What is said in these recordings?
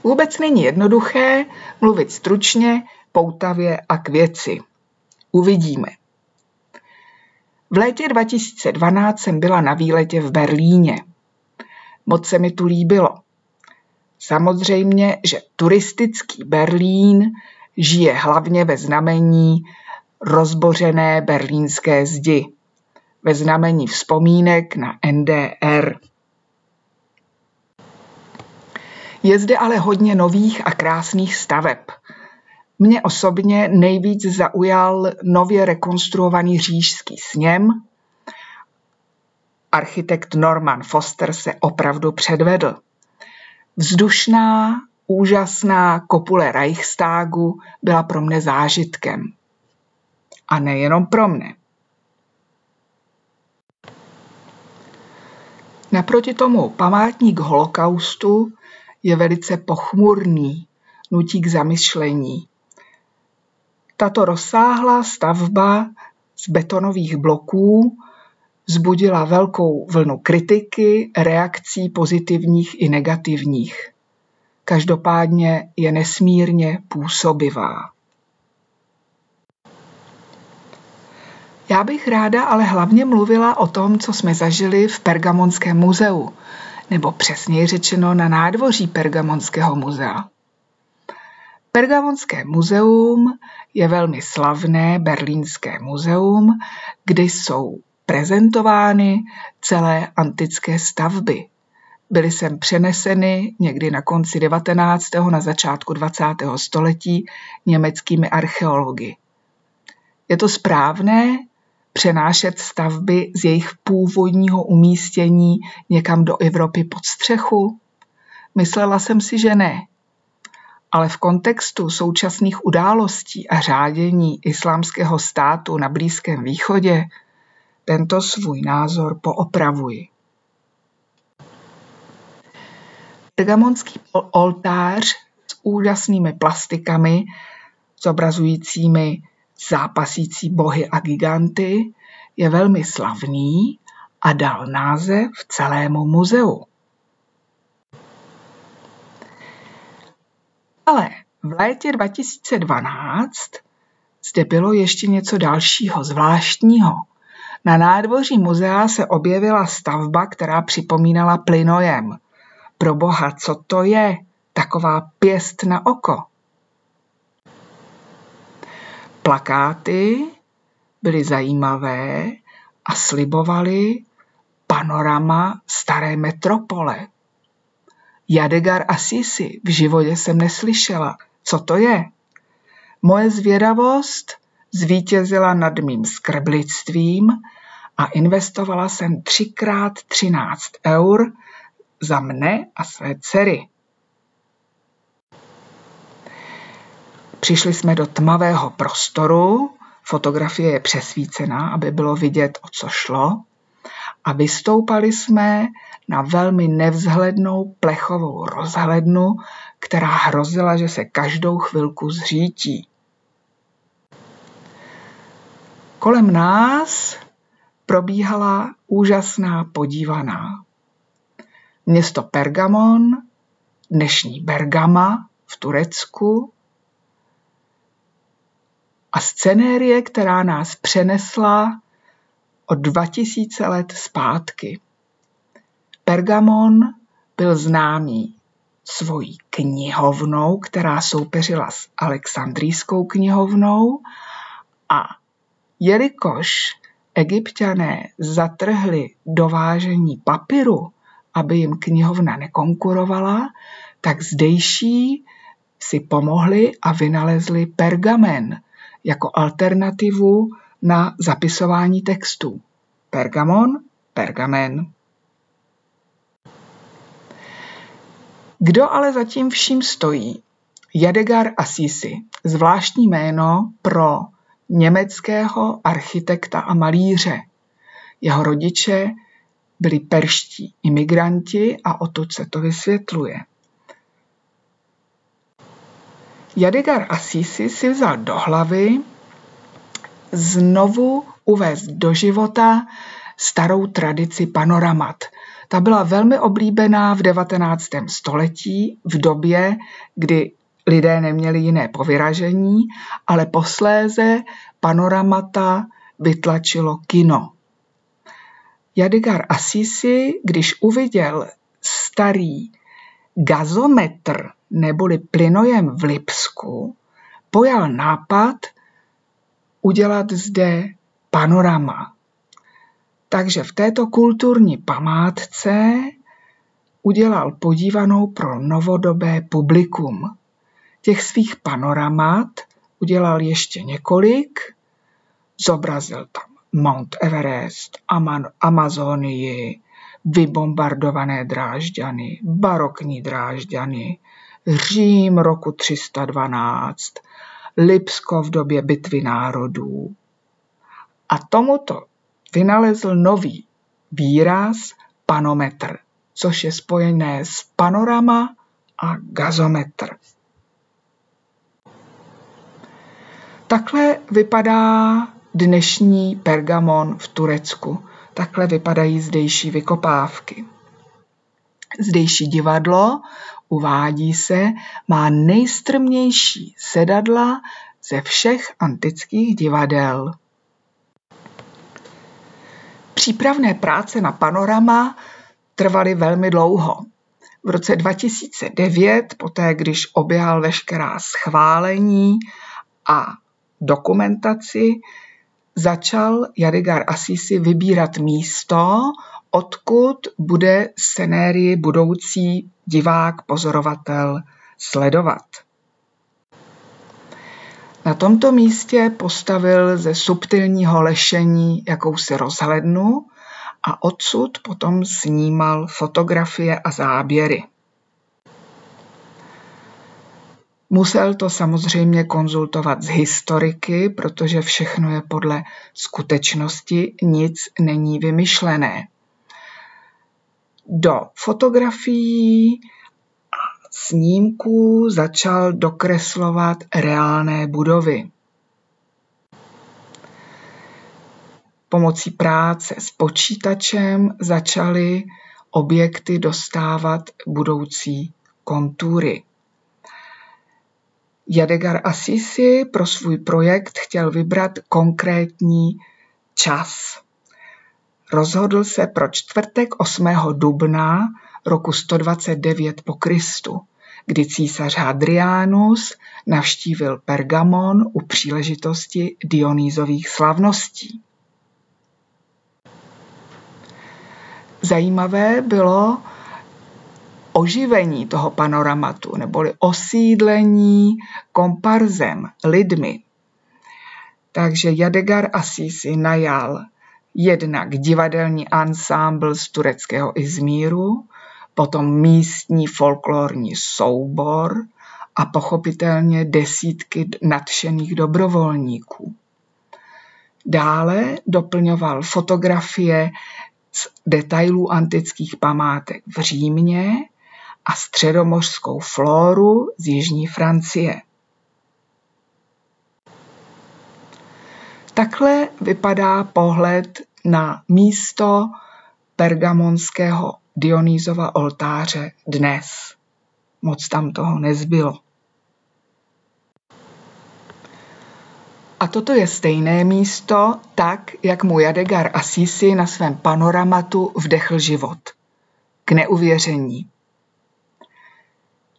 Vůbec není jednoduché mluvit stručně, poutavě a k věci. Uvidíme. V létě 2012 jsem byla na výletě v Berlíně. Moc se mi tu líbilo. Samozřejmě, že turistický Berlín žije hlavně ve znamení rozbořené berlínské zdi, ve znamení vzpomínek na NDR. Je zde ale hodně nových a krásných staveb. Mě osobně nejvíc zaujal nově rekonstruovaný Říšský sněm. Architekt Norman Foster se opravdu předvedl. Vzdušná, úžasná kopule Reichstagu byla pro mne zážitkem. A nejenom pro mne. Naproti tomu památník holokaustu je velice pochmurný, nutí k zamyšlení. Tato rozsáhlá stavba z betonových bloků vzbudila velkou vlnu kritiky, reakcí pozitivních i negativních. Každopádně je nesmírně působivá. Já bych ráda ale hlavně mluvila o tom, co jsme zažili v Pergamonském muzeu, nebo přesněji řečeno na nádvoří Pergamonského muzea. Pergamonské muzeum je velmi slavné berlínské muzeum, kde jsou prezentovány celé antické stavby. Byly sem přeneseny někdy na konci 19. na začátku 20. století německými archeology. Je to správné přenášet stavby z jejich původního umístění někam do Evropy pod střechu? Myslela jsem si, že ne. Ale v kontextu současných událostí a řádění islámského státu na Blízkém východě tento svůj názor poopravuji. Pergamonský oltář s úžasnými plastikami zobrazujícími zápasící bohy a giganty je velmi slavný a dal název celému muzeu. Ale v létě 2012 zde bylo ještě něco dalšího, zvláštního. Na nádvoří muzea se objevila stavba, která připomínala plynojem. Proboha, co to je? Taková pěst na oko. Plakáty byly zajímavé a slibovaly panorama staré metropole. Jadegar Assisi v životě jsem neslyšela. Co to je? Moje zvědavost zvítězila nad mým skrblictvím a investovala jsem 3x13 eur za mne a své dcery. Přišli jsme do tmavého prostoru, fotografie je přesvícená, aby bylo vidět, o co šlo, a vystoupali jsme na velmi nevzhlednou plechovou rozhlednu, která hrozila, že se každou chvilku zřítí. Kolem nás probíhala úžasná podívaná. Město Pergamon, dnešní Bergama v Turecku, a scenérie, která nás přenesla o 2000 let zpátky. Pergamon byl známý svojí knihovnou, která soupeřila s Alexandrijskou knihovnou, a jelikož Egypťané zatrhli dovážení papyru, aby jim knihovna nekonkurovala, tak zdejší si pomohli a vynalezli pergamen jako alternativu na zapisování textů. Pergamon, pergamen. Kdo ale zatím vším stojí? Jadegar Assisi, zvláštní jméno pro německého architekta a malíře. Jeho rodiče byli perští imigranti a odtud se to vysvětluje. Jadegar Assisi si vzal do hlavy znovu uvést do života starou tradici panoramat. Ta byla velmi oblíbená v 19. století, v době, kdy lidé neměli jiné povyražení, ale posléze panoramata vytlačilo kino. Jadigar Assisi, když uviděl starý gazometr neboli plynojem v Lipsku, pojal nápad udělat zde panorama. Takže v této kulturní památce udělal podívanou pro novodobé publikum. Těch svých panoramat udělal ještě několik, zobrazil tam Mount Everest, Amazonii, vybombardované Drážďany, barokní Drážďany, Řím roku 312, Lipsko v době bitvy národů. A tomuto vynalezl nový výraz panometr, což je spojené s panorama a gazometr. Takhle vypadá dnešní Pergamon v Turecku. Takhle vypadají zdejší vykopávky. Zdejší divadlo, uvádí se, má nejstrmější sedadla ze všech antických divadel. Přípravné práce na panorama trvaly velmi dlouho. V roce 2009, poté když oběhal veškerá schválení a dokumentaci, začal Jadigar Assisi vybírat místo, odkud bude scenérii budoucí divák, pozorovatel sledovat. Na tomto místě postavil ze subtilního lešení jakousi rozhlednu a odsud potom snímal fotografie a záběry. Musel to samozřejmě konzultovat s historiky, protože všechno je podle skutečnosti, nic není vymyšlené. Do fotografií a snímků začal dokreslovat reálné budovy. Pomocí práce s počítačem začaly objekty dostávat budoucí kontury. Jadigar Assisi pro svůj projekt chtěl vybrat konkrétní čas. Rozhodl se pro čtvrtek 8. dubna roku 129 po Kristu, kdy císař Hadrianus navštívil Pergamon u příležitosti Dionýzových slavností. Zajímavé bylo oživení toho panoramatu, neboli osídlení komparzem, lidmi. Takže Jadigar Assisi najal jednak divadelní ansámbl z tureckého Izmíru, potom místní folklorní soubor a pochopitelně desítky nadšených dobrovolníků. Dále doplňoval fotografie z detailů antických památek v Římě a středomořskou flóru z jižní Francie. Takhle vypadá pohled na místo pergamonského Dionýzova oltáře dnes. Moc tam toho nezbylo. A toto je stejné místo, tak, jak mu Jadigar Assisi na svém panoramatu vdechl život. K neuvěření.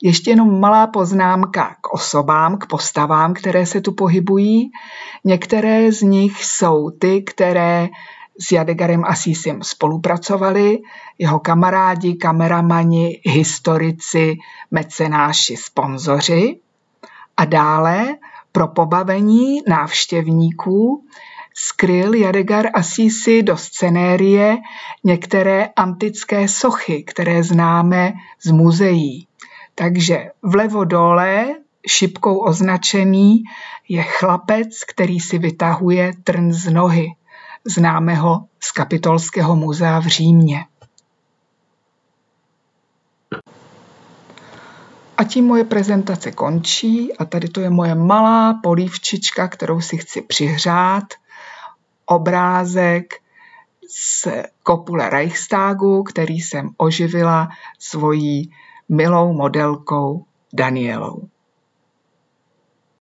Ještě jenom malá poznámka k osobám, k postavám, které se tu pohybují. Některé z nich jsou ty, které s Jadigarem Assisim spolupracovali, jeho kamarádi, kameramani, historici, mecenáši, sponzoři. A dále pro pobavení návštěvníků skryl Jadigar Assisi do scenérie některé antické sochy, které známe z muzeí. Takže vlevo dole, šipkou označený, je chlapec, který si vytahuje trn z nohy. Známe ho z Kapitolského muzea v Římě. A tím moje prezentace končí a tady to je moje malá polívčička, kterou si chci přihřát. Obrázek z kopule Reichstagu, který jsem oživila svojí milou modelkou Danielou.